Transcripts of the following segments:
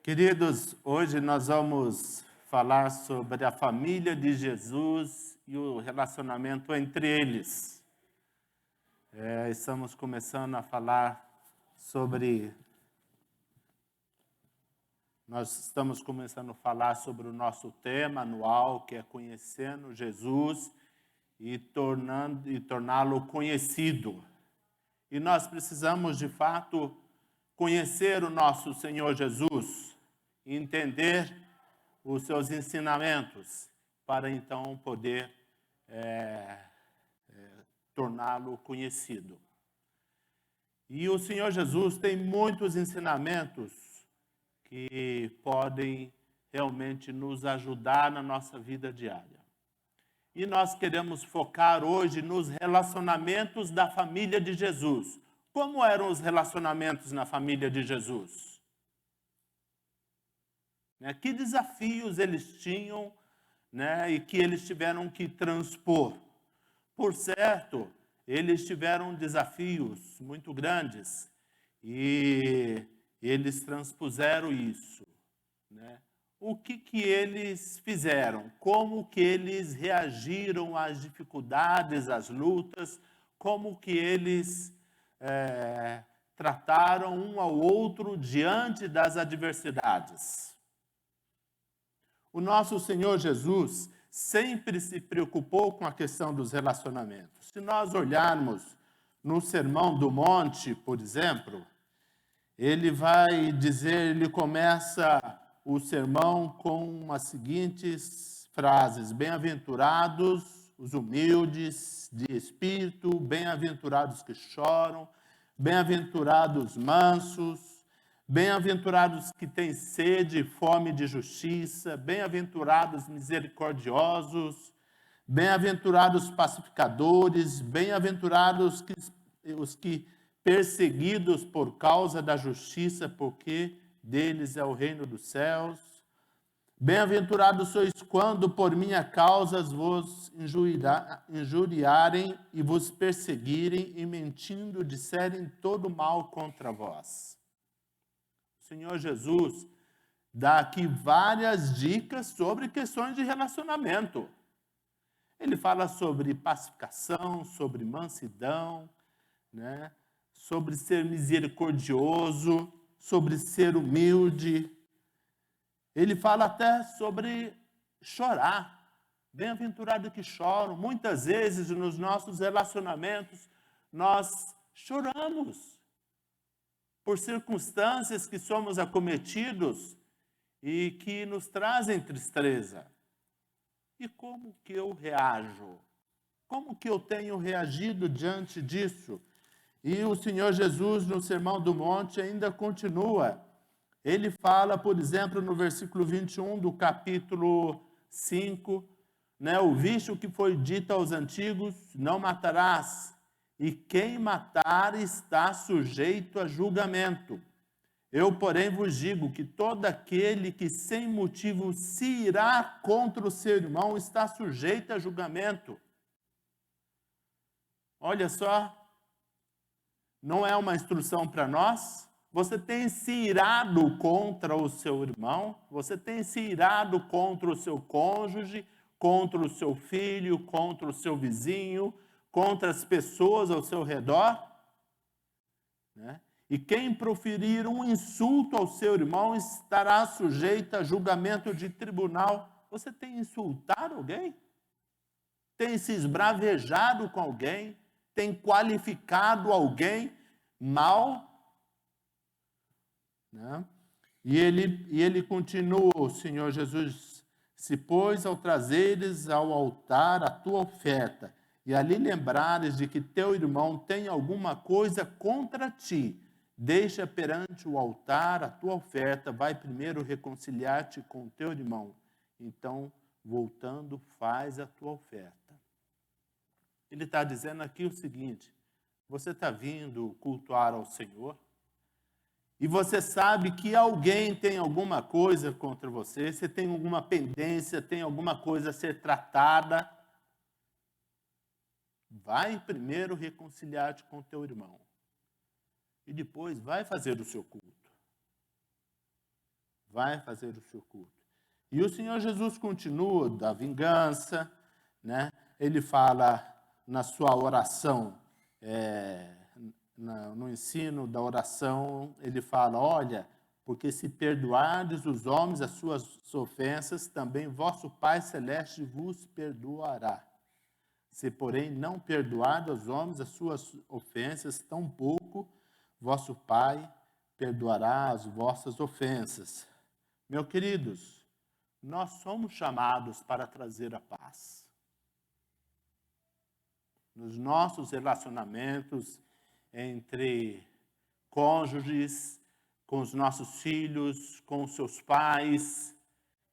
Queridos, hoje nós vamos falar sobre a família de Jesus e o relacionamento entre eles. Estamos começando a falar sobre... Nós estamos começando a falar sobre o nosso tema anual, que é conhecendo Jesus e torná-lo conhecido. E nós precisamos, de fato, conhecer o nosso Senhor Jesus, entender os seus ensinamentos, para então poder torná-lo conhecido. E o Senhor Jesus tem muitos ensinamentos que podem realmente nos ajudar na nossa vida diária. E nós queremos focar hoje nos relacionamentos da família de Jesus. Como eram os relacionamentos na família de Jesus? Que desafios eles tinham, e que eles tiveram que transpor? Por certo, eles tiveram desafios muito grandes e eles transpuseram isso. O que eles fizeram? Como que eles reagiram às dificuldades, às lutas? Como que eles trataram um ao outro diante das adversidades? O nosso Senhor Jesus sempre se preocupou com a questão dos relacionamentos. Se nós olharmos no Sermão do Monte, por exemplo, ele começa o sermão com as seguintes frases: bem-aventurados os humildes de espírito, bem-aventurados que choram, bem-aventurados mansos, bem-aventurados que têm sede e fome de justiça, bem-aventurados misericordiosos, bem-aventurados pacificadores, bem-aventurados os que perseguidos por causa da justiça, porque deles é o reino dos céus. Bem-aventurados sois quando por minha causa vos injuriarem e vos perseguirem e mentindo disserem todo mal contra vós. O Senhor Jesus dá aqui várias dicas sobre questões de relacionamento. Ele fala sobre pacificação, sobre mansidão, sobre ser misericordioso, sobre ser humilde. Ele fala até sobre chorar. Bem-aventurado que choram. Muitas vezes nos nossos relacionamentos nós choramos por circunstâncias que somos acometidos e que nos trazem tristeza. E como que eu reajo? Como que eu tenho reagido diante disso? E o Senhor Jesus, no Sermão do Monte, ainda continua. Ele fala, por exemplo, no versículo 21 do capítulo 5, ouviste o que foi dito aos antigos: não matarás, e quem matar está sujeito a julgamento. Eu, porém, vos digo que todo aquele que sem motivo se irá contra o seu irmão está sujeito a julgamento. Olha só, não é uma instrução para nós? Você tem se irado contra o seu irmão? Você tem se irado contra o seu cônjuge, contra o seu filho, contra o seu vizinho, contra as pessoas ao seu redor? E quem proferir um insulto ao seu irmão estará sujeito a julgamento de tribunal. Você tem insultado alguém? Tem se esbravejado com alguém? Tem qualificado alguém mal? E ele continua, o Senhor Jesus: se pois ao trazeres ao altar a tua oferta, e ali lembrares de que teu irmão tem alguma coisa contra ti, deixa perante o altar a tua oferta, vai primeiro reconciliar-te com teu irmão, então, voltando, faz a tua oferta. Ele está dizendo aqui o seguinte: você está vindo cultuar ao Senhor, e você sabe que alguém tem alguma coisa contra você, você tem alguma pendência, tem alguma coisa a ser tratada, vai primeiro reconciliar-te com teu irmão. E depois vai fazer o seu culto. vai fazer o seu culto. E o Senhor Jesus continua da vingança, né? Ele fala na sua oração, no ensino da oração, ele fala, olha, porque se perdoardes os homens as suas ofensas, também vosso Pai Celeste vos perdoará. Se, porém, não perdoardes aos homens as suas ofensas, tampouco vosso Pai perdoará as vossas ofensas. Meus queridos, nós somos chamados para trazer a paz. Nos nossos relacionamentos entre cônjuges, com os nossos filhos, com os seus pais,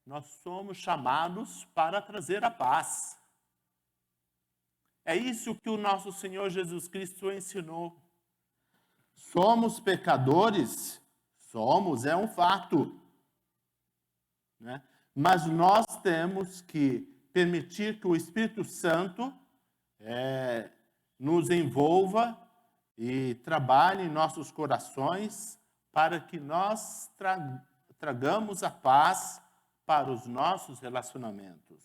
nós somos chamados para trazer a paz. É isso que o nosso Senhor Jesus Cristo ensinou. Somos pecadores? Somos, é um fato. Né? Mas nós temos que permitir que o Espírito Santo nos envolva e trabalhe em nossos corações para que nós tragamos a paz para os nossos relacionamentos.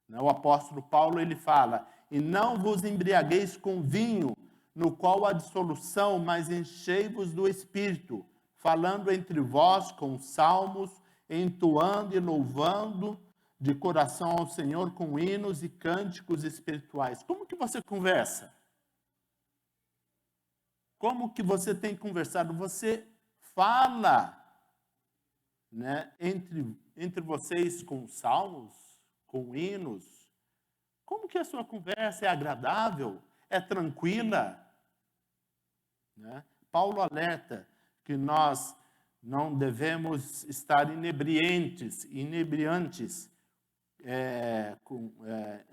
O apóstolo Paulo, ele fala, e não vos embriagueis com vinho, no qual há dissolução, mas enchei-vos do Espírito, falando entre vós com salmos, entoando e louvando de coração ao Senhor com hinos e cânticos espirituais. Como que você conversa? Como que você tem conversado? Você fala, né, entre vocês com salmos, com hinos? Como que a sua conversa é agradável? É tranquila? Né? Paulo alerta que nós não devemos estar inebriantes,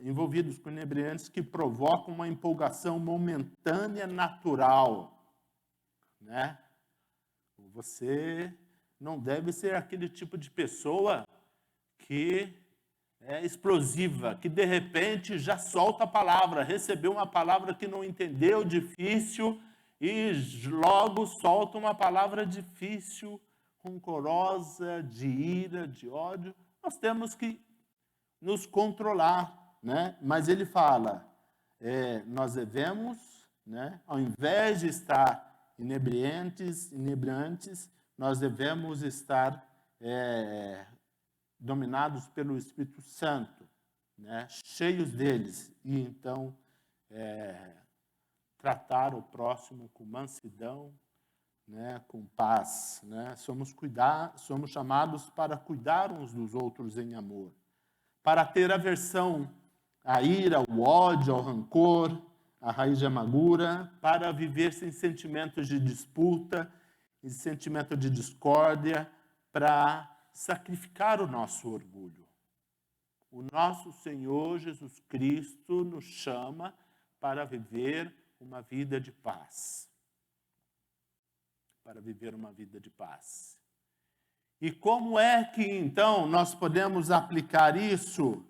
envolvidos com inebriantes que provocam uma empolgação momentânea natural. Né? Você não deve ser aquele tipo de pessoa que é explosiva, que de repente já solta a palavra, recebeu uma palavra que não entendeu, difícil, e logo solta uma palavra difícil, rancorosa, de ira, de ódio. Nós temos que nos controlar, né? Mas ele fala, nós devemos, né, ao invés de estar inebriantes, nós devemos estar dominados pelo Espírito Santo, né, cheios deles, e então tratar o próximo com mansidão, né, com paz. Né? Somos chamados para cuidar uns dos outros em amor, para ter aversão à ira, ao ódio, ao rancor, à raiz de amargura, para viver sem sentimentos de disputa e sentimento de discórdia, para sacrificar o nosso orgulho. O nosso Senhor Jesus Cristo nos chama para viver uma vida de paz. Para viver uma vida de paz. E como é que, então, nós podemos aplicar isso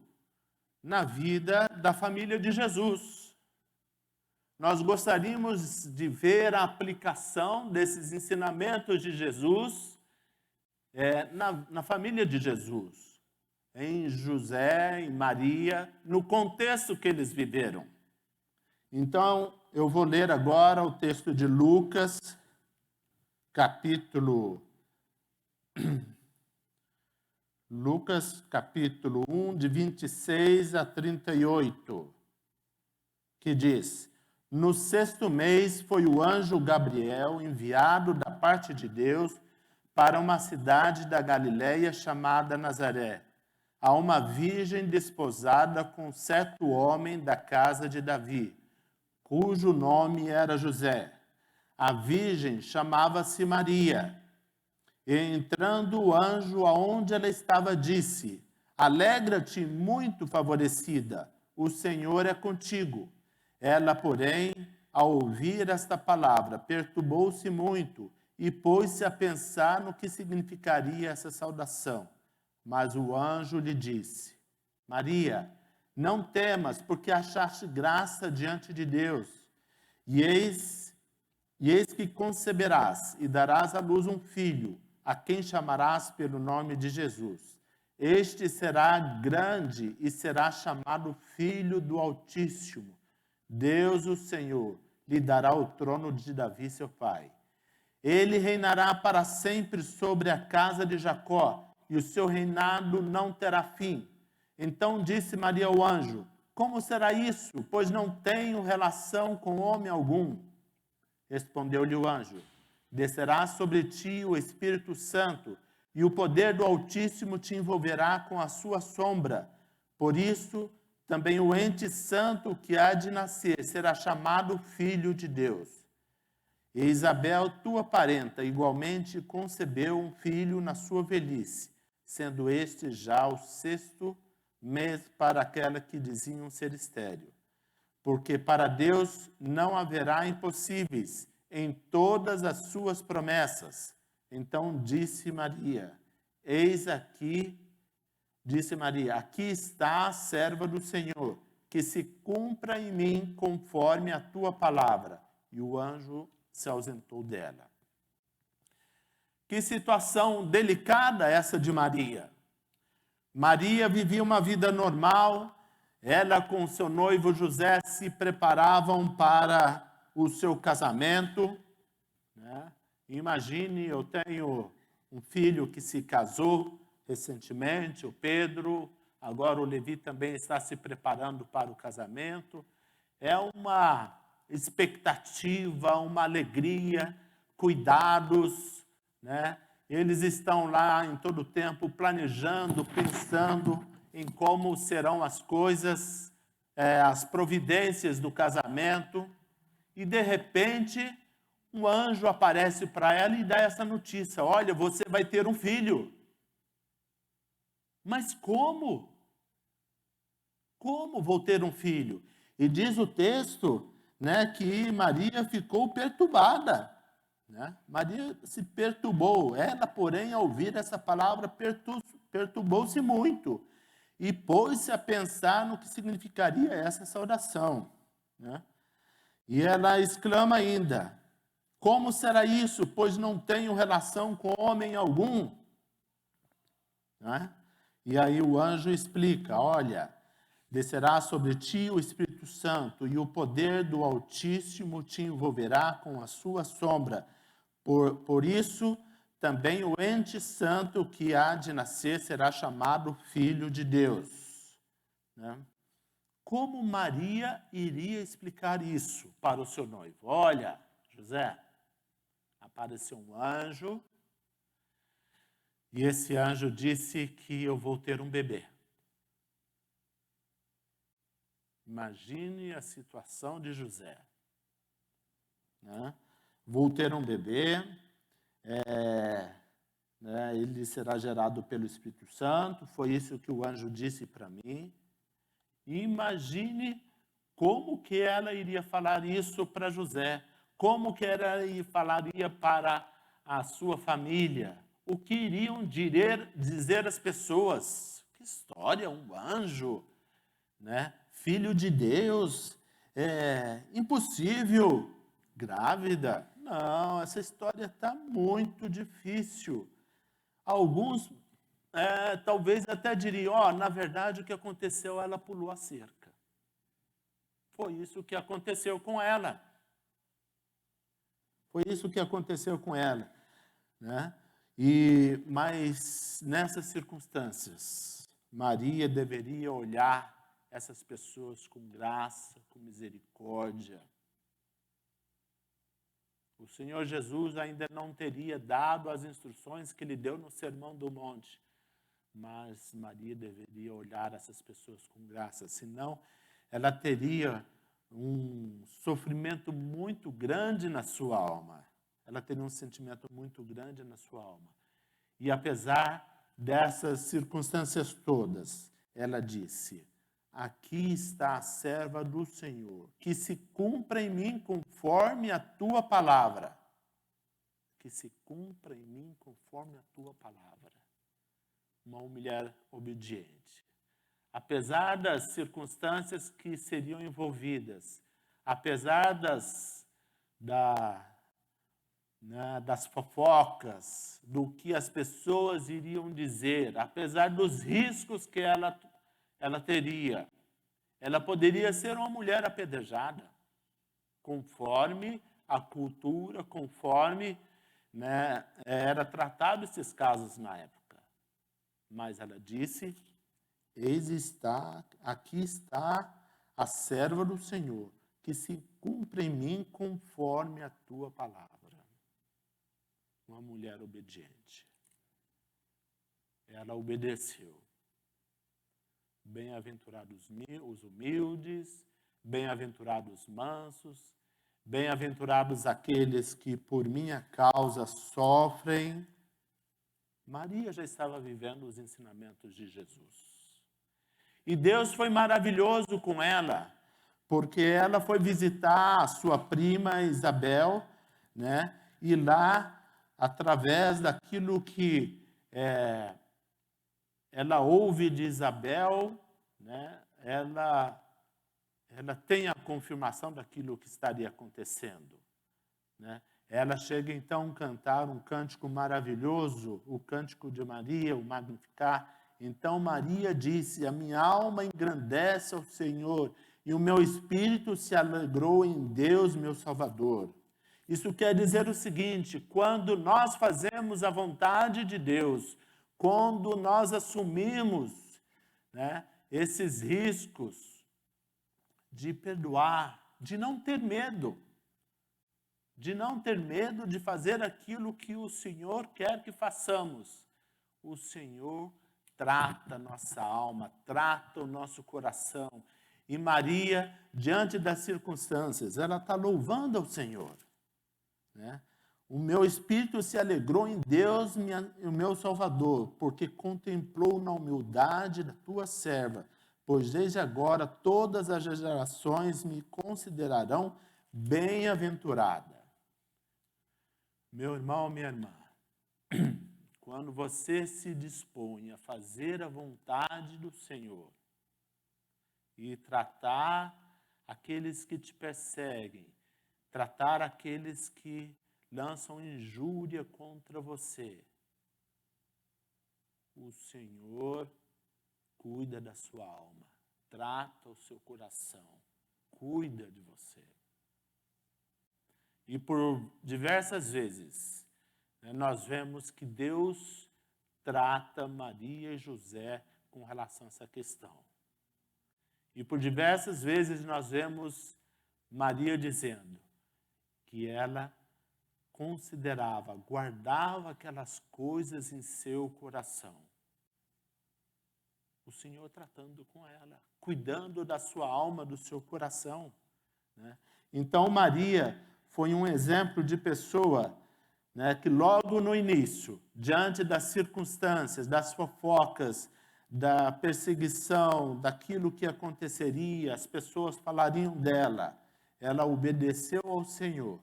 na vida da família de Jesus? Nós gostaríamos de ver a aplicação desses ensinamentos de Jesus na família de Jesus, em José e Maria, no contexto que eles viveram. Então, eu vou ler agora o texto de Lucas, capítulo 1, de 26 a 38, que diz: No 6º mês foi o anjo Gabriel enviado da parte de Deus para uma cidade da Galileia chamada Nazaré, a uma virgem desposada com certo homem da casa de Davi, cujo nome era José. A virgem chamava-se Maria. E entrando o anjo aonde ela estava, disse: Alegra-te, muito favorecida, o Senhor é contigo. Ela, porém, ao ouvir esta palavra, perturbou-se muito e pôs-se a pensar no que significaria essa saudação. Mas o anjo lhe disse: Maria, não temas, porque achaste graça diante de Deus. E eis que conceberás e darás à luz um filho, a quem chamarás pelo nome de Jesus. Este será grande e será chamado Filho do Altíssimo. Deus, o Senhor, lhe dará o trono de Davi, seu pai. Ele reinará para sempre sobre a casa de Jacó, e o seu reinado não terá fim. Então disse Maria ao anjo: como será isso? Pois não tenho relação com homem algum. Respondeu-lhe o anjo: descerá sobre ti o Espírito Santo, e o poder do Altíssimo te envolverá com a sua sombra. Por isso, também o ente santo que há de nascer será chamado Filho de Deus. E Isabel, tua parenta, igualmente concebeu um filho na sua velhice, sendo este já o 6º mês para aquela que diziam ser estéril. Porque para Deus não haverá impossíveis em todas as suas promessas. Então disse Maria, aqui está a serva do Senhor, que se cumpra em mim conforme a tua palavra. E o anjo se ausentou dela. Que situação delicada essa de Maria. Maria vivia uma vida normal, ela com seu noivo José se preparavam para o seu casamento, né? Imagine, eu tenho um filho que se casou recentemente, o Pedro, agora o Levi também está se preparando para o casamento. É uma expectativa, uma alegria, cuidados, né? Eles estão lá em todo o tempo planejando, pensando em como serão as coisas, as providências do casamento. E, de repente, um anjo aparece para ela e dá essa notícia: olha, você vai ter um filho. Mas como? Como vou ter um filho? E diz o texto, né, que Maria ficou perturbada. Né? Maria se perturbou. Ela, porém, ao ouvir essa palavra, perturbou-se muito e pôs-se a pensar no que significaria essa saudação. Né? E ela exclama ainda: como será isso, pois não tenho relação com homem algum? Né? E aí o anjo explica: olha, descerá sobre ti o Espírito Santo, e o poder do Altíssimo te envolverá com a sua sombra. Por isso, também o ente santo que há de nascer será chamado Filho de Deus. Né? Como Maria iria explicar isso para o seu noivo? Olha, José, apareceu um anjo, e esse anjo disse que eu vou ter um bebê. Imagine a situação de José. Né? Vou ter um bebê, né, ele será gerado pelo Espírito Santo, foi isso que o anjo disse para mim. Imagine como que ela iria falar isso para José, como que ela falaria para a sua família, o que iriam dizer as pessoas. Que história, um anjo, né? Filho de Deus, impossível, grávida. Não, essa história está muito difícil. Alguns talvez até diriam, na verdade o que aconteceu, ela pulou a cerca. Foi isso que aconteceu com ela. Foi isso que aconteceu com ela. Né? Mas nessas circunstâncias, Maria deveria olhar essas pessoas com graça, com misericórdia. O Senhor Jesus ainda não teria dado as instruções que ele deu no Sermão do Monte, mas Maria deveria olhar essas pessoas com graça, senão ela teria um sofrimento muito grande na sua alma. Ela teria um sentimento muito grande na sua alma. E apesar dessas circunstâncias todas, ela disse: aqui está a serva do Senhor, que se cumpra em mim conforme a tua palavra. Que se cumpra em mim conforme a tua palavra. Uma mulher obediente. Apesar das circunstâncias que seriam envolvidas, apesar né, das fofocas, do que as pessoas iriam dizer, apesar dos riscos que ela teria. Ela poderia ser uma mulher apedrejada, conforme a cultura, conforme, né, era tratado esses casos na época. Mas ela disse: aqui está a serva do Senhor, que se cumpra em mim conforme a tua palavra. Uma mulher obediente. Ela obedeceu. Bem-aventurados os humildes, bem-aventurados os mansos, bem-aventurados aqueles que por minha causa sofrem. Maria já estava vivendo os ensinamentos de Jesus. E Deus foi maravilhoso com ela, porque ela foi visitar a sua prima Isabel, né? E lá, através daquilo que ela ouve de Isabel, né? Ela tem a confirmação daquilo que estaria acontecendo, né? Ela chega então a cantar um cântico maravilhoso, o cântico de Maria, o Magnificat. Então Maria disse: a minha alma engrandece ao Senhor, e o meu espírito se alegrou em Deus, meu Salvador. Isso quer dizer o seguinte: quando nós fazemos a vontade de Deus, quando nós assumimos, né, esses riscos de perdoar, de não ter medo, de fazer aquilo que o Senhor quer que façamos, o Senhor trata nossa alma, trata o nosso coração. E Maria, diante das circunstâncias, ela está louvando ao Senhor, né? O meu espírito se alegrou em Deus, o meu Salvador, porque contemplou na humildade da tua serva, pois desde agora todas as gerações me considerarão bem-aventurada. Meu irmão, minha irmã, quando você se dispõe a fazer a vontade do Senhor e tratar aqueles que te perseguem, tratar aqueles que lançam injúria contra você, o Senhor cuida da sua alma, trata o seu coração, cuida de você. E por diversas vezes, nós vemos que Deus trata Maria e José com relação a essa questão. E por diversas vezes nós vemos Maria dizendo que ela considerava, guardava aquelas coisas em seu coração. O Senhor tratando com ela, cuidando da sua alma, do seu coração, né? Então Maria foi um exemplo de pessoa, né, que logo no início, diante das circunstâncias, das fofocas, da perseguição, daquilo que aconteceria, as pessoas falariam dela, ela obedeceu ao Senhor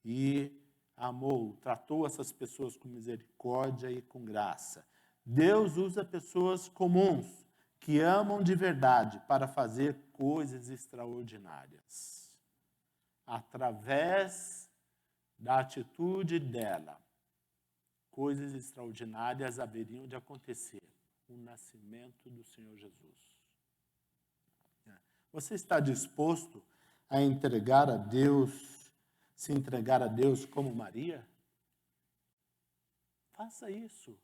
e amou, tratou essas pessoas com misericórdia e com graça. Deus usa pessoas comuns, que amam de verdade, para fazer coisas extraordinárias. Através da atitude dela, coisas extraordinárias haveriam de acontecer. O nascimento do Senhor Jesus. Você está disposto a entregar a Deus, se entregar a Deus como Maria? Faça isso.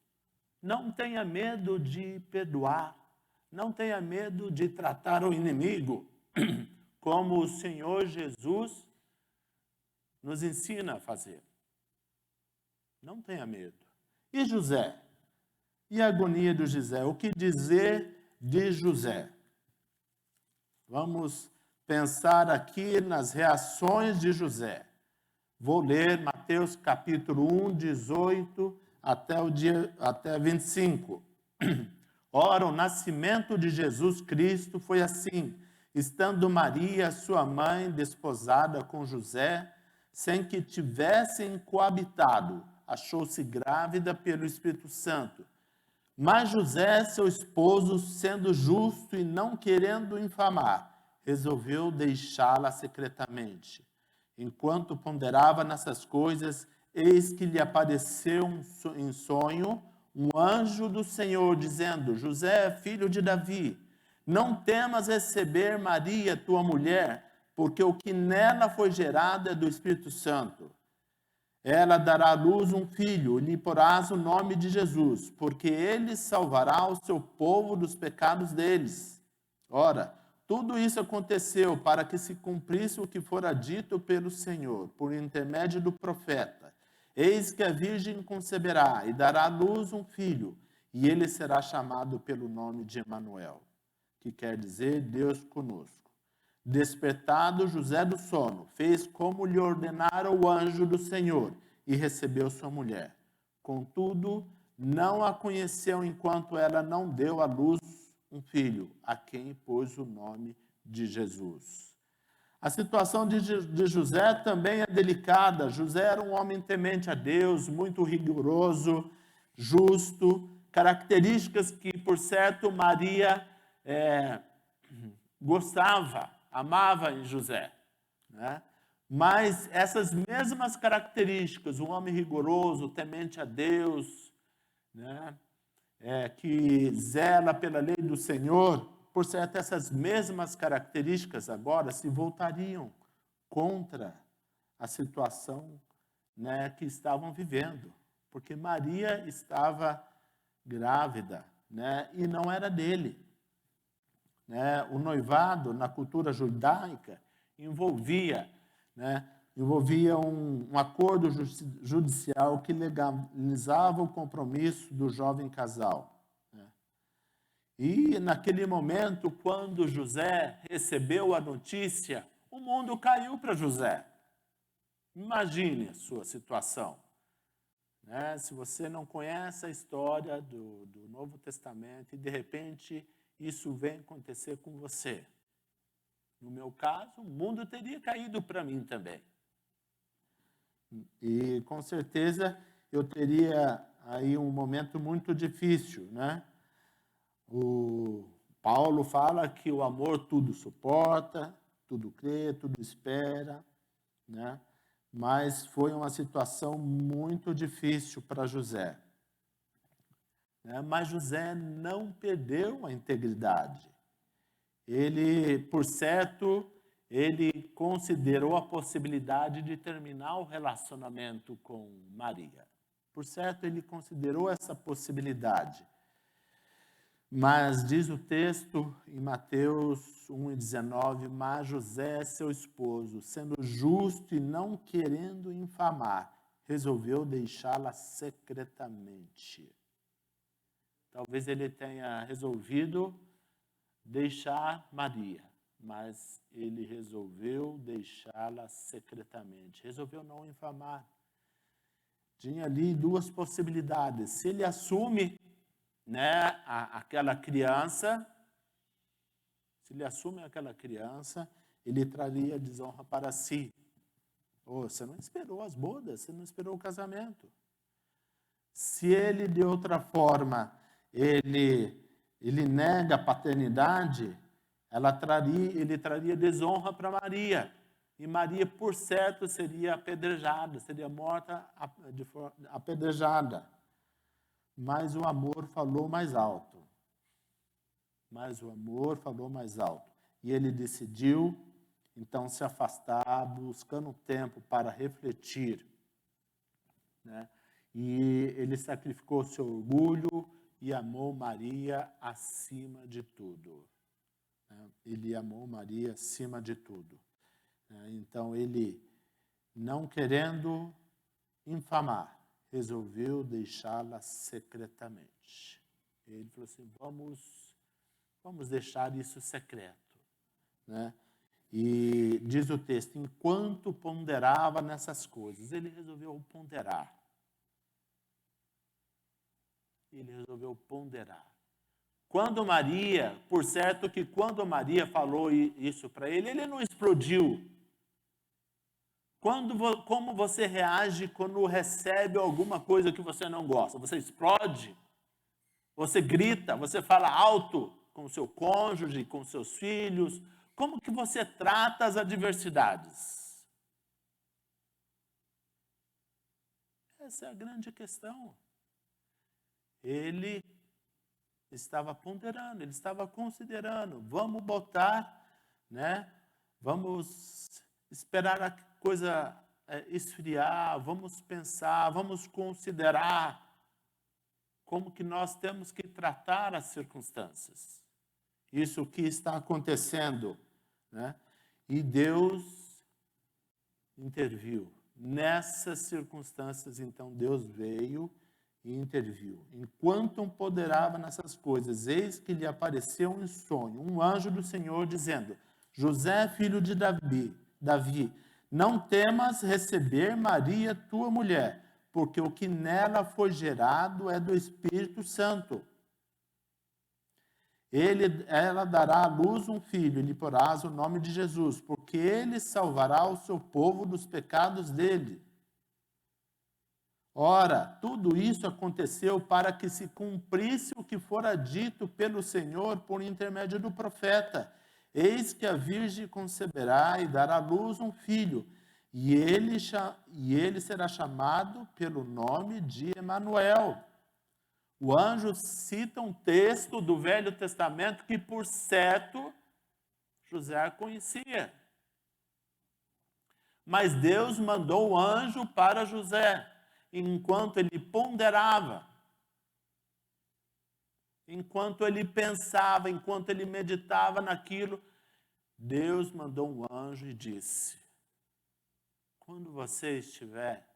Não tenha medo de perdoar. Não tenha medo de tratar o inimigo como o Senhor Jesus nos ensina a fazer. Não tenha medo. E José? E a agonia de José? O que dizer de José? Vamos pensar aqui nas reações de José. Vou ler Mateus capítulo 1, 18 até 25. Ora, o nascimento de Jesus Cristo foi assim: estando Maria, sua mãe, desposada com José, sem que tivessem coabitado, achou-se grávida pelo Espírito Santo. Mas José, seu esposo, sendo justo e não querendo infamar, resolveu deixá-la secretamente. Enquanto ponderava nessas coisas, eis que lhe apareceu em sonho um anjo do Senhor, dizendo: José, filho de Davi, não temas receber Maria, tua mulher, porque o que nela foi gerado é do Espírito Santo. Ela dará à luz um filho, e lhe porás o nome de Jesus, porque ele salvará o seu povo dos pecados deles. Ora, tudo isso aconteceu para que se cumprisse o que fora dito pelo Senhor, por intermédio do profeta. Eis que a virgem conceberá e dará à luz um filho, e ele será chamado pelo nome de Emanuel, que quer dizer Deus conosco. Despertado José do sono, fez como lhe ordenara o anjo do Senhor e recebeu sua mulher. Contudo, não a conheceu enquanto ela não deu à luz um filho, a quem pôs o nome de Jesus. A situação de José também é delicada. José era um homem temente a Deus, muito rigoroso, justo, características que, por certo, Maria gostava, amava em José, né? Mas essas mesmas características, um homem rigoroso, temente a Deus, né? Que zela pela lei do Senhor, por certo, essas mesmas características agora se voltariam contra a situação, né, que estavam vivendo, porque Maria estava grávida, né, e não era dele. O noivado, na cultura judaica, envolvia um acordo judicial que legalizava o compromisso do jovem casal. E naquele momento, quando José recebeu a notícia, o mundo caiu para José. Imagine a sua situação. Se você não conhece a história do Novo Testamento e, de repente, isso vem acontecer com você. No meu caso, o mundo teria caído para mim também. E, com certeza, eu teria aí um momento muito difícil, né? O Paulo fala que o amor tudo suporta, tudo crê, tudo espera, né? Mas foi uma situação muito difícil para José. Mas José não perdeu a integridade. Ele, por certo, ele considerou a possibilidade de terminar o relacionamento com Maria. Por certo, ele considerou essa possibilidade. Mas diz o texto em Mateus 1,19, mas José, seu esposo, sendo justo e não querendo infamar, resolveu deixá-la secretamente. Talvez ele tenha resolvido deixar Maria, mas ele resolveu deixá-la secretamente. Resolveu não infamar. Tinha ali duas possibilidades. Se ele assume, aquela criança, ele traria desonra para si. Você não esperou as bodas, você não esperou o casamento. Se ele, de outra forma, ele nega a paternidade, ele traria desonra para Maria. E Maria, por certo, seria apedrejada, seria morta apedrejada. Mas o amor falou mais alto. E ele decidiu, então, se afastar, buscando tempo para refletir. E ele sacrificou seu orgulho e amou Maria acima de tudo. Ele amou Maria acima de tudo. Então, ele, não querendo infamar, resolveu deixá-la secretamente. Ele falou assim, vamos deixar isso secreto. E diz o texto, enquanto ponderava nessas coisas, ele resolveu ponderar. Quando Maria, por certo que quando Maria falou isso para ele, ele não explodiu. Como você reage quando recebe alguma coisa que você não gosta? Você explode? Você grita? Você fala alto com o seu cônjuge, com seus filhos? Como que você trata as adversidades? Essa é a grande questão. Ele estava ponderando, ele estava considerando, vamos botar, né? Vamos esperar a coisa esfriar, vamos pensar, vamos considerar como que nós temos que tratar as circunstâncias. Isso que está acontecendo, né? E Deus interviu. Nessas circunstâncias, então, Deus veio e interviu. Enquanto ponderava nessas coisas, eis que lhe apareceu em sonho um anjo do Senhor, dizendo: José, filho de Davi, não temas receber Maria, tua mulher, porque o que nela foi gerado é do Espírito Santo. Ela dará à luz um filho, e lhe porás o nome de Jesus, porque ele salvará o seu povo dos pecados dele. Ora, tudo isso aconteceu para que se cumprisse o que fora dito pelo Senhor por intermédio do profeta. Eis que a virgem conceberá e dará à luz um filho, e ele será chamado pelo nome de Emanuel. O anjo cita um texto do Velho Testamento que, por certo, José conhecia. Mas Deus mandou o anjo para José, enquanto ele ponderava, enquanto ele pensava, enquanto ele meditava naquilo, Deus mandou um anjo e disse: quando você estiver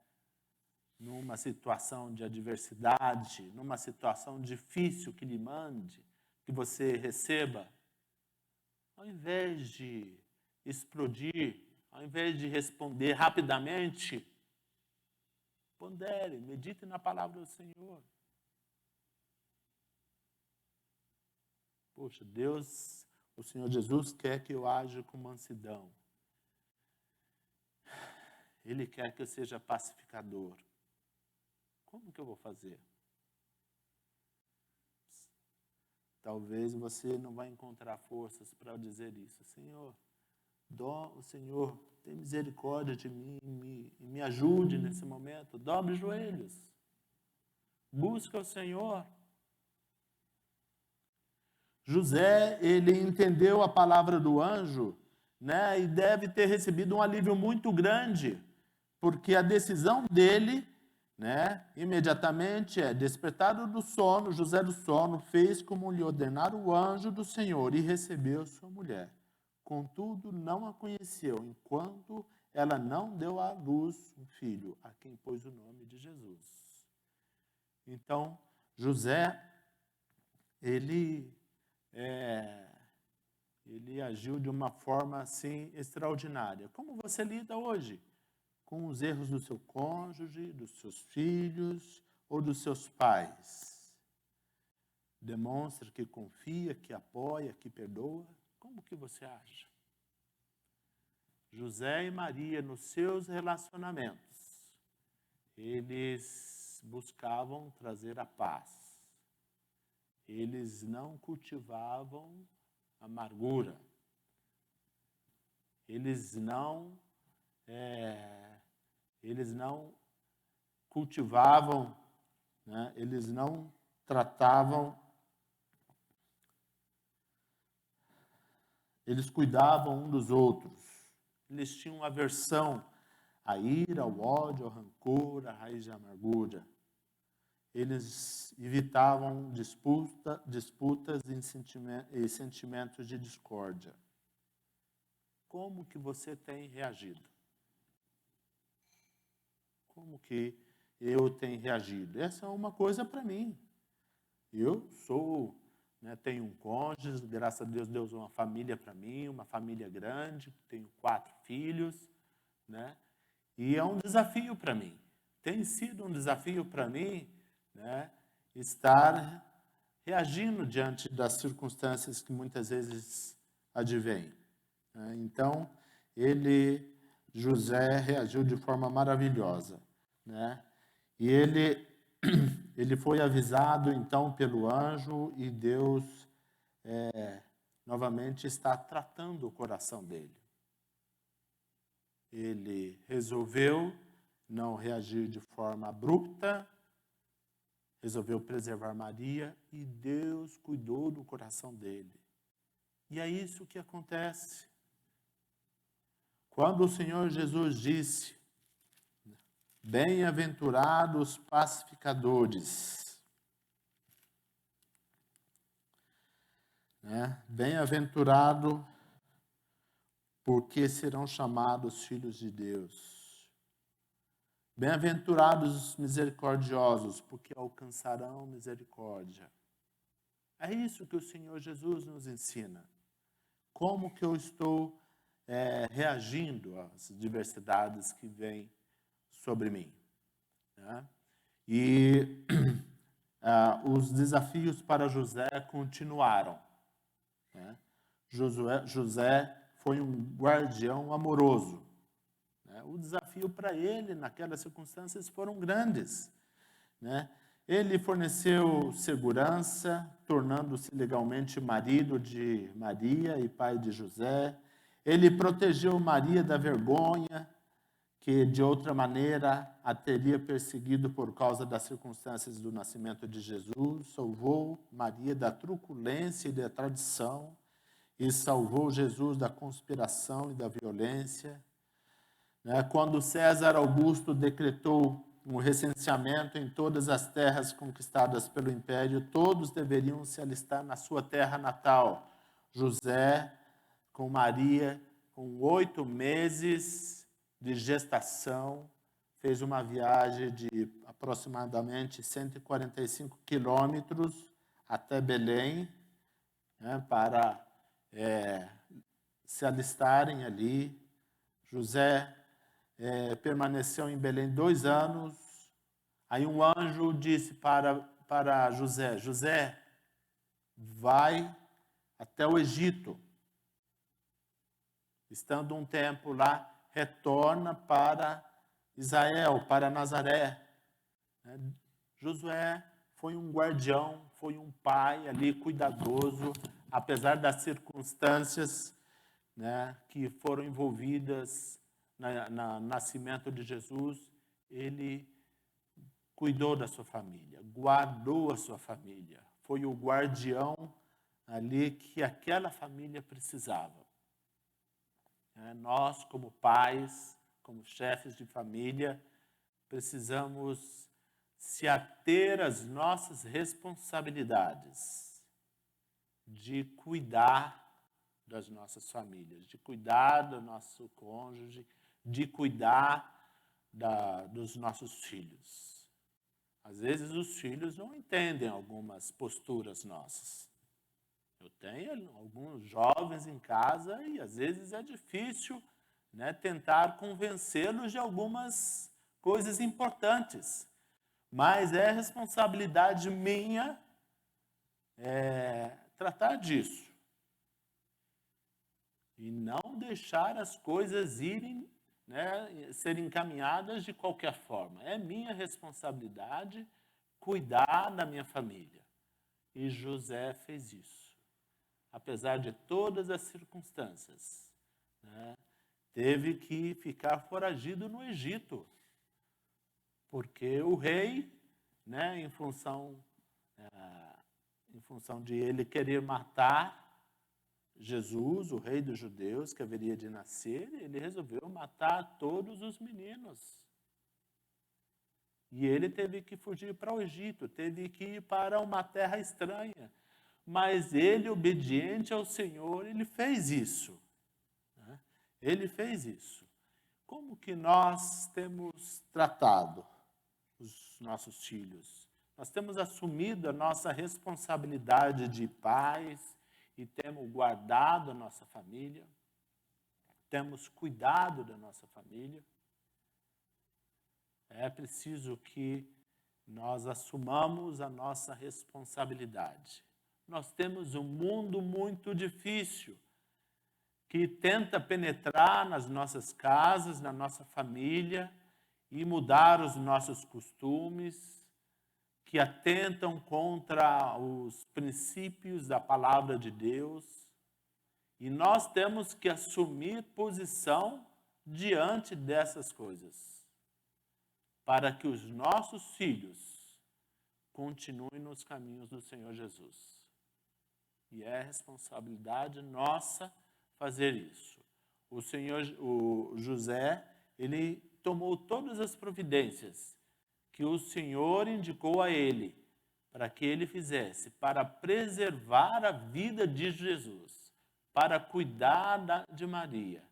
numa situação de adversidade, numa situação difícil que lhe mande, que você receba, ao invés de explodir, ao invés de responder rapidamente, pondere, medite na palavra do Senhor. Poxa, Deus, o Senhor Jesus quer que eu aja com mansidão. Ele quer que eu seja pacificador. Como que eu vou fazer? Talvez você não vai encontrar forças para dizer isso. Senhor, o Senhor tem misericórdia de mim e me ajude nesse momento. Dobre os joelhos. Busca o Senhor. José, ele entendeu a palavra do anjo, né? E deve ter recebido um alívio muito grande, porque a decisão dele, né, imediatamente despertado do sono, José do sono, fez como lhe ordenara o anjo do Senhor e recebeu sua mulher. Contudo, não a conheceu, enquanto ela não deu à luz um filho, a quem pôs o nome de Jesus. Então, José, ele agiu de uma forma assim extraordinária. Como você lida hoje com os erros do seu cônjuge, dos seus filhos ou dos seus pais? Demonstra que confia, que apoia, que perdoa? Como que você acha? José e Maria, nos seus relacionamentos, eles buscavam trazer a paz. Eles não cultivavam amargura. Eles não cultivavam, né? Eles não tratavam, eles cuidavam um dos outros. Eles tinham aversão à ira, ao ódio, ao rancor, à raiz de amargura. Eles evitavam disputas e sentimentos de discórdia. Como que você tem reagido? Como que eu tenho reagido? Essa é uma coisa para mim. Eu tenho um cônjuge, graças a Deus, Deus deu uma família para mim, uma família grande, tenho 4 filhos, né? E é um desafio para mim. Tem sido um desafio para mim, né, estar reagindo diante das circunstâncias que muitas vezes advêm. Né? Então, José, reagiu de forma maravilhosa. Né? E ele foi avisado, então, pelo anjo, e Deus novamente está tratando o coração dele. Ele resolveu não reagir de forma abrupta, resolveu preservar Maria e Deus cuidou do coração dele. E é isso que acontece. Quando o Senhor Jesus disse, bem-aventurados pacificadores, né? Bem-aventurado porque serão chamados filhos de Deus. Bem-aventurados os misericordiosos, porque alcançarão misericórdia. É isso que o Senhor Jesus nos ensina. Como que eu estou reagindo às diversidades que vêm sobre mim. Né? E os desafios para José continuaram. Né? José foi um guardião amoroso. Né? O desafio para ele, naquelas circunstâncias, foram grandes. Né? Ele forneceu segurança, tornando-se legalmente marido de Maria e pai de José. Ele protegeu Maria da vergonha, que de outra maneira a teria perseguido por causa das circunstâncias do nascimento de Jesus. Salvou Maria da truculência e da tradição. E salvou Jesus da conspiração e da violência. Quando César Augusto decretou um recenseamento em todas as terras conquistadas pelo Império, todos deveriam se alistar na sua terra natal. José, com Maria, com 8 meses de gestação, fez uma viagem de aproximadamente 145 quilômetros até Belém, né, para se alistarem ali. José permaneceu em Belém 2 anos. Aí um anjo disse para José, José, vai até o Egito. Estando um tempo lá, retorna para Israel, para Nazaré. Josué foi um guardião, foi um pai ali cuidadoso, apesar das circunstâncias, né, que foram envolvidas no nascimento de Jesus. Ele cuidou da sua família, guardou a sua família, foi o guardião ali que aquela família precisava. Nós, como pais, como chefes de família, precisamos se ater às nossas responsabilidades de cuidar das nossas famílias, de cuidar do nosso cônjuge, de cuidar dos nossos filhos. Às vezes os filhos não entendem algumas posturas nossas. Eu tenho alguns jovens em casa e às vezes é difícil, né, tentar convencê-los de algumas coisas importantes. Mas é responsabilidade minha tratar disso. E não deixar as coisas irem, né, serem encaminhadas de qualquer forma. É minha responsabilidade cuidar da minha família. E José fez isso. Apesar de todas as circunstâncias, né, teve que ficar foragido no Egito, porque o rei, né, em função de ele querer matar Jesus, o rei dos judeus, que haveria de nascer, ele resolveu matar todos os meninos. E ele teve que fugir para o Egito, teve que ir para uma terra estranha. Mas ele, obediente ao Senhor, ele fez isso. Né? Ele fez isso. Como que nós temos tratado os nossos filhos? Nós temos assumido a nossa responsabilidade de pais e temos guardado a nossa família, temos cuidado da nossa família. É preciso que nós assumamos a nossa responsabilidade. Nós temos um mundo muito difícil que tenta penetrar nas nossas casas, na nossa família e mudar os nossos costumes, que atentam contra os princípios da palavra de Deus. E nós temos que assumir posição diante dessas coisas. para que os nossos filhos continuem nos caminhos do Senhor Jesus. E é responsabilidade nossa fazer isso. O José, ele tomou todas as providências que o Senhor indicou a ele para que ele fizesse, para preservar a vida de Jesus, para cuidar de Maria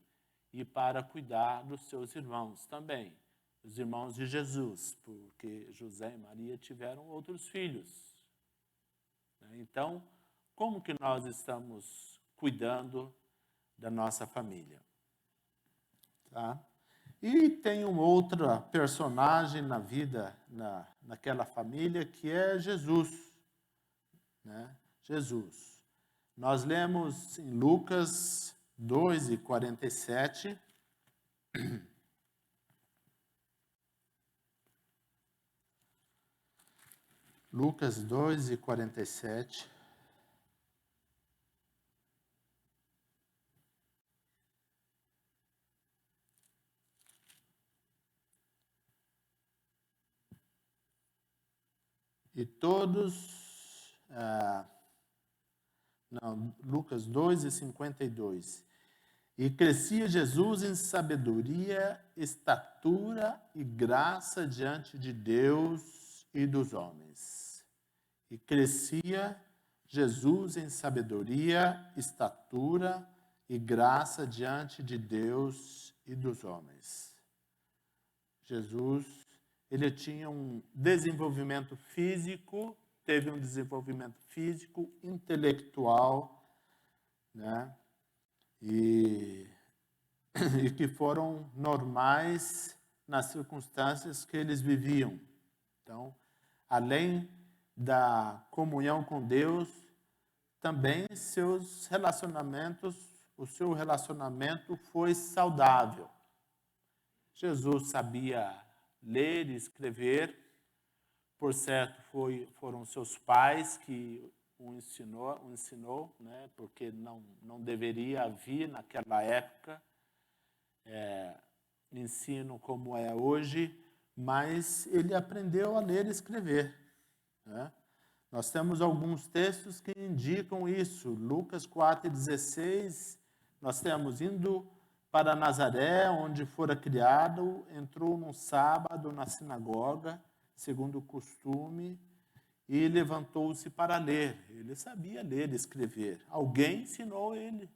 e para cuidar dos seus irmãos também, os irmãos de Jesus, porque José e Maria tiveram outros filhos. Então, como que nós estamos cuidando da nossa família? Tá? E tem uma outra personagem na vida, naquela família, que é Jesus. Né? Jesus. Nós lemos em Lucas 2:47. Lucas 2:47. E todos, Lucas 2:52. E crescia Jesus em sabedoria, estatura e graça diante de Deus e dos homens. E crescia Jesus em sabedoria, estatura e graça diante de Deus e dos homens. Jesus, ele tinha um desenvolvimento físico, teve um desenvolvimento físico, intelectual, né? E que foram normais nas circunstâncias que eles viviam. Então, além da comunhão com Deus, também seus relacionamentos, o seu relacionamento foi saudável. Jesus sabia ler e escrever, por certo foram seus pais que o ensinou, né? Porque não deveria haver naquela época ensino como é hoje, mas ele aprendeu a ler e escrever. Né? Nós temos alguns textos que indicam isso. Lucas 4:16, nós temos indo para Nazaré, onde fora criado, entrou num sábado na sinagoga, segundo o costume, e levantou-se para ler. Ele sabia ler e escrever. Alguém ensinou ele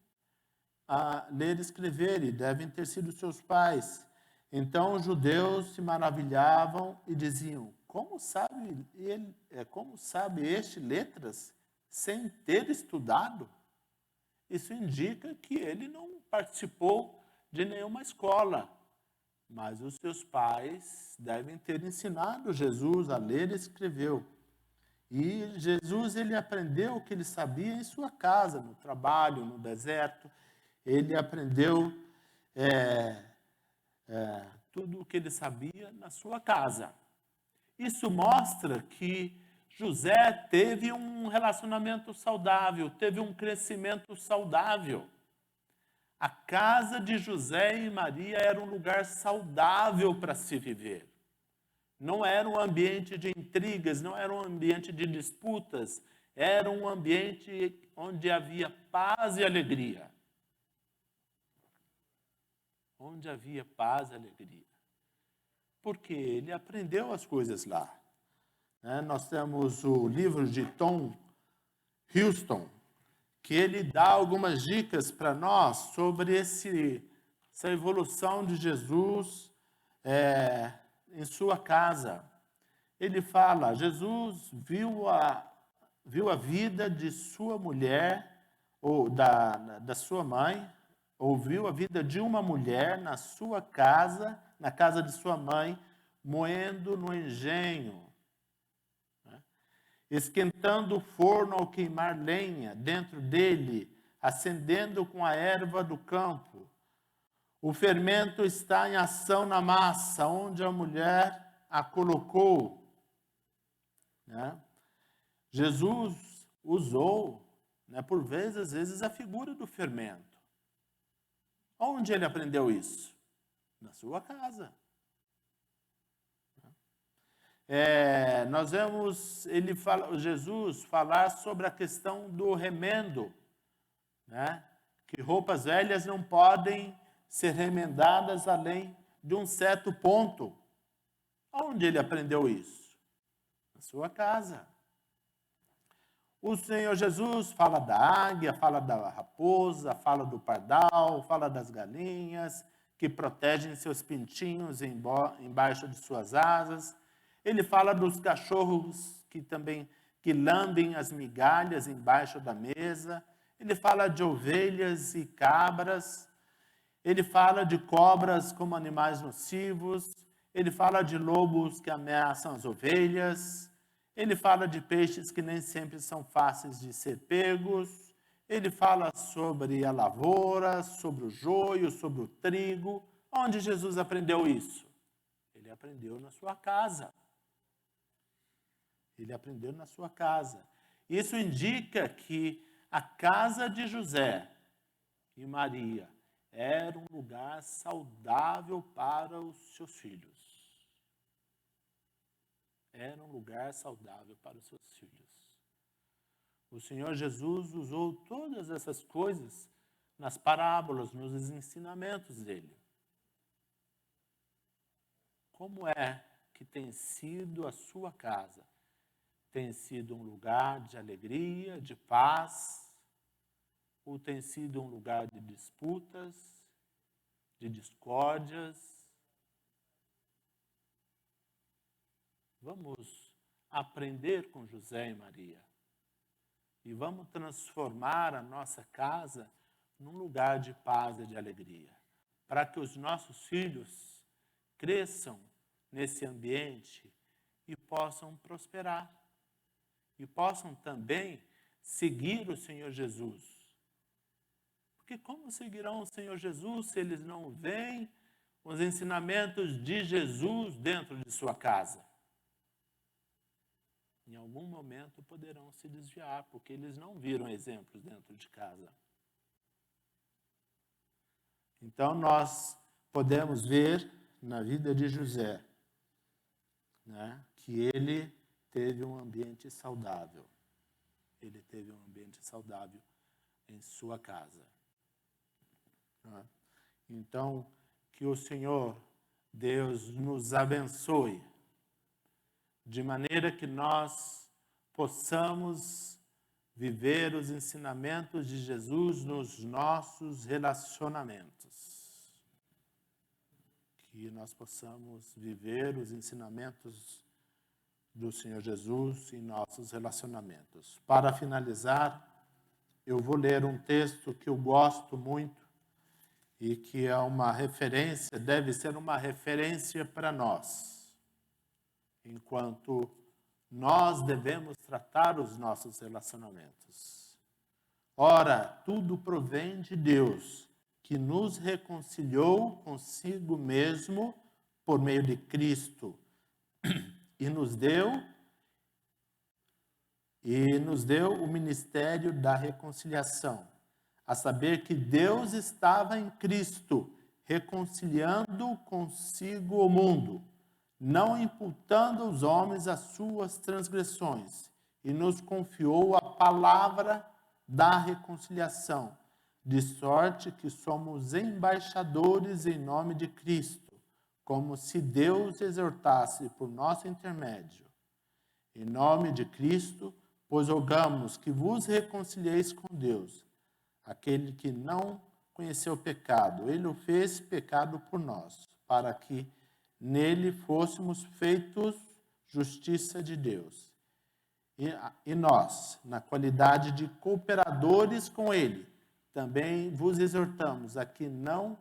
a ler e escrever, e devem ter sido seus pais. Então os judeus se maravilhavam e diziam: como sabe este letras sem ter estudado? Isso indica que ele não participou de nenhuma escola, mas os seus pais devem ter ensinado Jesus a ler e escrever. E Jesus, ele aprendeu o que ele sabia em sua casa, no trabalho, no deserto. Ele aprendeu tudo o que ele sabia na sua casa. Isso mostra que José teve um relacionamento saudável, teve um crescimento saudável. A casa de José e Maria era um lugar saudável para se viver. Não era um ambiente de intrigas, não era um ambiente de disputas, era um ambiente onde havia paz e alegria. Onde havia paz e alegria. Porque ele aprendeu as coisas lá. Nós temos o livro de Tom Houston, que ele dá algumas dicas para nós sobre essa evolução de Jesus em sua casa. Ele fala, Jesus viu a vida de sua mulher, ou da sua mãe, ouviu a vida de uma mulher na sua casa, na casa de sua mãe, moendo no engenho, esquentando o forno ao queimar lenha, dentro dele, acendendo com a erva do campo. O fermento está em ação na massa, onde a mulher a colocou. Jesus usou, por vezes, às vezes, a figura do fermento. Onde ele aprendeu isso? Na sua casa. nós vemos Jesus falar sobre a questão do remendo, né? Que roupas velhas não podem ser remendadas além de um certo ponto. Onde ele aprendeu isso? Na sua casa. O Senhor Jesus fala da águia, fala da raposa, fala do pardal, fala das galinhas, que protegem seus pintinhos embaixo de suas asas. Ele fala dos cachorros que lambem as migalhas embaixo da mesa. Ele fala de ovelhas e cabras. Ele fala de cobras como animais nocivos. Ele fala de lobos que ameaçam as ovelhas. Ele fala de peixes que nem sempre são fáceis de ser pegos. Ele fala sobre a lavoura, sobre o joio, sobre o trigo. Onde Jesus aprendeu isso? Ele aprendeu na sua casa. Ele aprendeu na sua casa. Isso indica que a casa de José e Maria era um lugar saudável para os seus filhos. Era um lugar saudável para os seus filhos. O Senhor Jesus usou todas essas coisas nas parábolas, nos ensinamentos dele. Como é que tem sido a sua casa? Tem sido um lugar de alegria, de paz? Ou tem sido um lugar de disputas, de discórdias? Vamos aprender com José e Maria. E vamos transformar a nossa casa num lugar de paz e de alegria. Para que os nossos filhos cresçam nesse ambiente e possam prosperar. E possam também seguir o Senhor Jesus. Porque como seguirão o Senhor Jesus se eles não veem os ensinamentos de Jesus dentro de sua casa? Em algum momento poderão se desviar, porque eles não viram exemplos dentro de casa. Então nós podemos ver na vida de José, né, que ele teve um ambiente saudável. Ele teve um ambiente saudável em sua casa. Né? Então, que o Senhor, Deus, nos abençoe, de maneira que nós possamos viver os ensinamentos de Jesus nos nossos relacionamentos. Que nós possamos viver os ensinamentos do Senhor Jesus em nossos relacionamentos. Para finalizar, eu vou ler um texto que eu gosto muito e que é uma referência, deve ser uma referência para nós, enquanto nós devemos tratar os nossos relacionamentos. Ora, tudo provém de Deus, que nos reconciliou consigo mesmo por meio de Cristo e nos deu o ministério da reconciliação, a saber que Deus estava em Cristo, reconciliando consigo o mundo, não imputando aos homens as suas transgressões, e nos confiou a palavra da reconciliação, de sorte que somos embaixadores em nome de Cristo, como se Deus exortasse por nosso intermédio. Em nome de Cristo, pois rogamos que vos reconcilieis com Deus. Aquele que não conheceu o pecado, ele o fez pecado por nós, para que nele fôssemos feitos justiça de Deus. E nós, na qualidade de cooperadores com ele, também vos exortamos a que não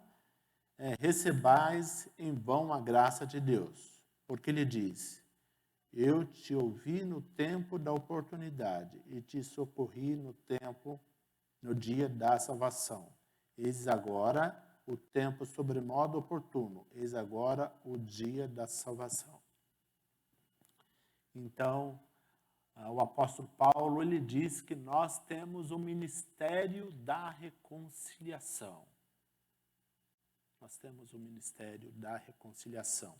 recebais em vão a graça de Deus, porque ele diz: eu te ouvi no tempo da oportunidade e te socorri no dia da salvação. Eis agora o tempo sobremodo oportuno, eis agora o dia da salvação. Então, o apóstolo Paulo, ele diz que nós temos o ministério da reconciliação. Nós temos o ministério da reconciliação.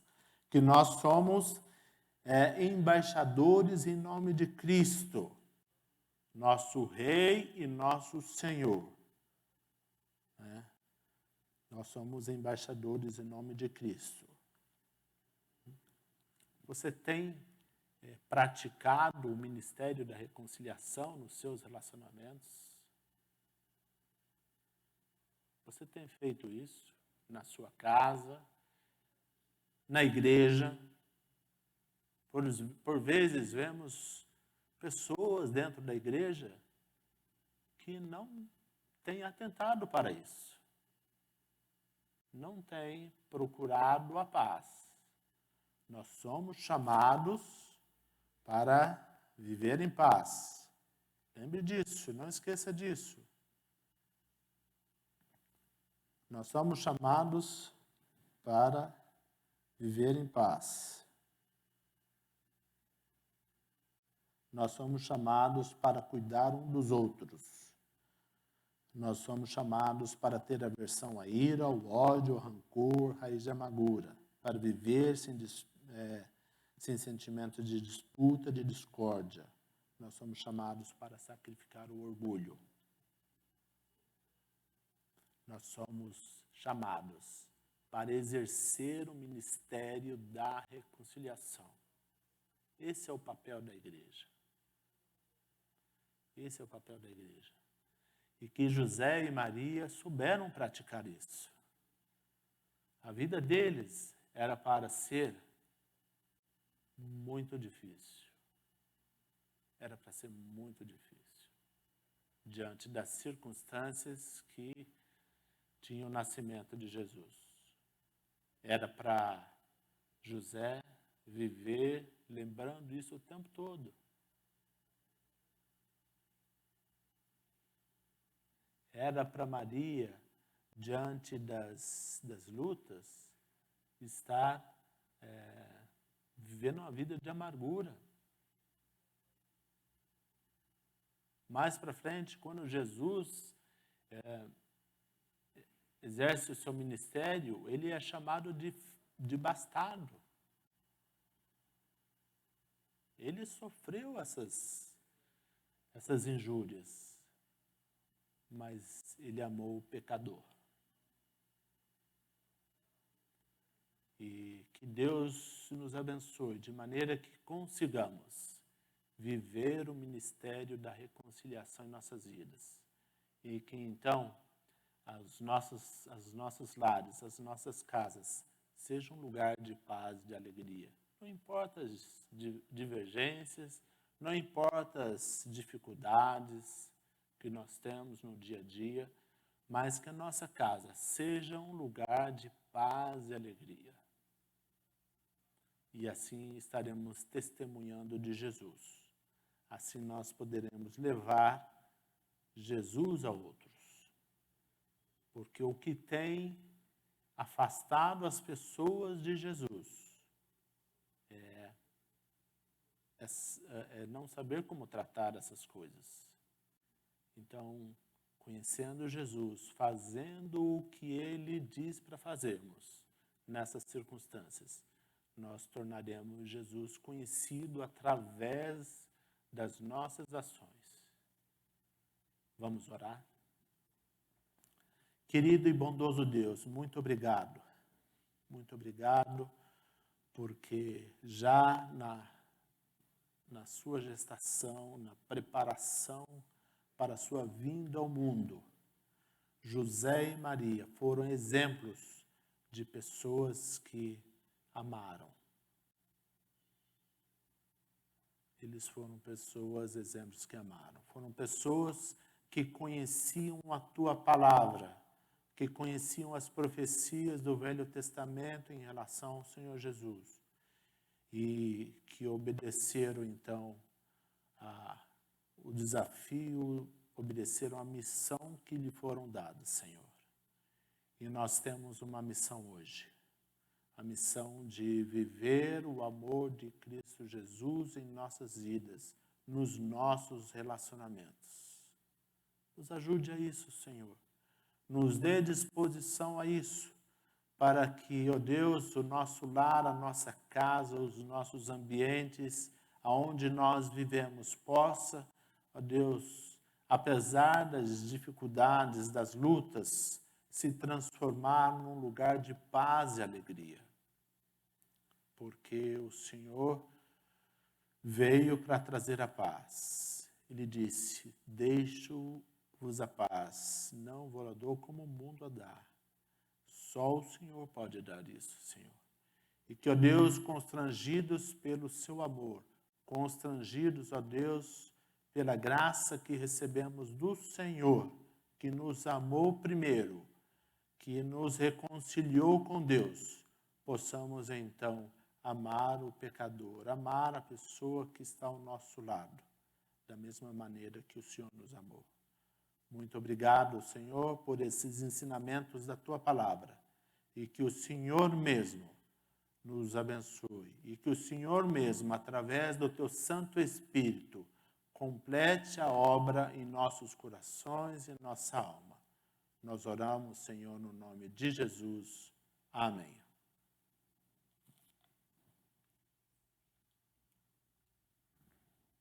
Que nós somos embaixadores em nome de Cristo, nosso Rei e nosso Senhor. Nós somos embaixadores em nome de Cristo. Você tem praticado o ministério da reconciliação nos seus relacionamentos? Você tem feito isso na sua casa, na igreja? Por vezes vemos pessoas dentro da igreja que não têm atentado para isso. Não têm procurado a paz. Nós somos chamados para viver em paz. Lembre disso, não esqueça disso. Nós somos chamados para viver em paz. Nós somos chamados para cuidar um dos outros. Nós somos chamados para ter aversão à ira, ao ódio, ao rancor, raiz de amargura, para viver sem sentimento de disputa, de discórdia. Nós somos chamados para sacrificar o orgulho. Nós somos chamados para exercer o ministério da reconciliação. Esse é o papel da igreja. Esse é o papel da igreja. E que José e Maria souberam praticar isso. A vida deles era para ser muito difícil. Era para ser muito difícil. Diante das circunstâncias que tinham o nascimento de Jesus. Era para José viver lembrando isso o tempo todo. Era para Maria, diante das lutas, estar vivendo uma vida de amargura. Mais para frente, quando Jesus exerce o seu ministério, ele é chamado de bastardo. Ele sofreu essas injúrias, mas ele amou o pecador. E que Deus nos abençoe de maneira que consigamos viver o ministério da reconciliação em nossas vidas. E que então as nossas lares, as nossas casas sejam um lugar de paz, de alegria. Não importa as divergências, não importa as dificuldades que nós temos no dia a dia, mas que a nossa casa seja um lugar de paz e alegria. E assim estaremos testemunhando de Jesus. Assim nós poderemos levar Jesus a outros. Porque o que tem afastado as pessoas de Jesus é não saber como tratar essas coisas. Então, conhecendo Jesus, fazendo o que Ele diz para fazermos nessas circunstâncias, nós tornaremos Jesus conhecido através das nossas ações. Vamos orar? Querido e bondoso Deus, muito obrigado. Muito obrigado, porque já na sua gestação, na preparação para a sua vinda ao mundo, José e Maria foram exemplos de pessoas que amaram. Eles foram pessoas, exemplos que amaram. Foram pessoas que conheciam a tua palavra, que conheciam as profecias do Velho Testamento em relação ao Senhor Jesus e que obedeceram, então, o desafio, obedeceram a missão que lhe foram dadas, Senhor. E nós temos uma missão hoje, a missão de viver o amor de Cristo Jesus em nossas vidas, nos nossos relacionamentos. Nos ajude a isso, Senhor. Nos dê disposição a isso, para que, ó Deus, o nosso lar, a nossa casa, os nossos ambientes, aonde nós vivemos, possa, ó Deus, apesar das dificuldades, das lutas, se transformar num lugar de paz e alegria. Porque o Senhor veio para trazer a paz. Ele disse: deixo-vos a paz, não vou dou como o mundo a dá. Só o Senhor pode dar isso, Senhor. E que, ó Deus, constrangidos pelo seu amor, constrangidos, ó Deus, pela graça que recebemos do Senhor, que nos amou primeiro, que nos reconciliou com Deus, possamos então amar o pecador, amar a pessoa que está ao nosso lado, da mesma maneira que o Senhor nos amou. Muito obrigado, Senhor, por esses ensinamentos da Tua palavra, e que o Senhor mesmo nos abençoe, e que o Senhor mesmo, através do Teu Santo Espírito, complete a obra em nossos corações e nossa alma. Nós oramos, Senhor, no nome de Jesus. Amém.